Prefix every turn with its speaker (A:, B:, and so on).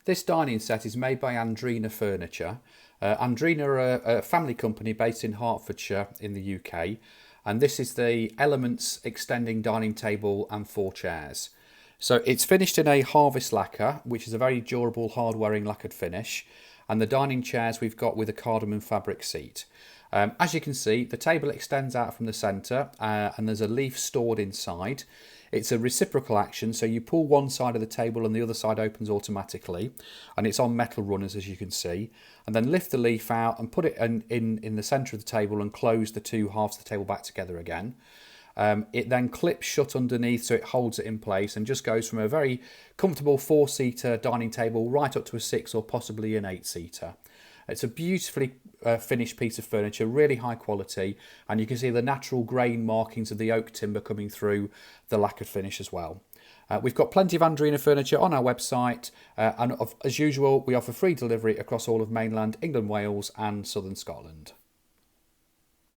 A: This dining set is made by Andrena Furniture. Andrena are a family company based in Hertfordshire in the UK, and this is the Elements extending dining table and 4 chairs. So it's finished in a harvest lacquer, which is a very durable, hard-wearing lacquered finish, and the dining chairs we've got with a cardamom fabric seat. As you can see, the table extends out from the centre and there's a leaf stored inside. It's a reciprocal action, so you pull one side of the table and the other side opens automatically, and it's on metal runners, as you can see. And then lift the leaf out and put it in the centre of the table and close the two halves of the table back together again. It then clips shut underneath, so it holds it in place and just goes from a very comfortable 4-seater dining table right up to a 6 or possibly an 8-seater. It's a beautifully finished piece of furniture, really high quality, and you can see the natural grain markings of the oak timber coming through the lacquered finish as well. We've got plenty of Andrena furniture on our website, and as usual, we offer free delivery across all of mainland England, Wales and southern Scotland.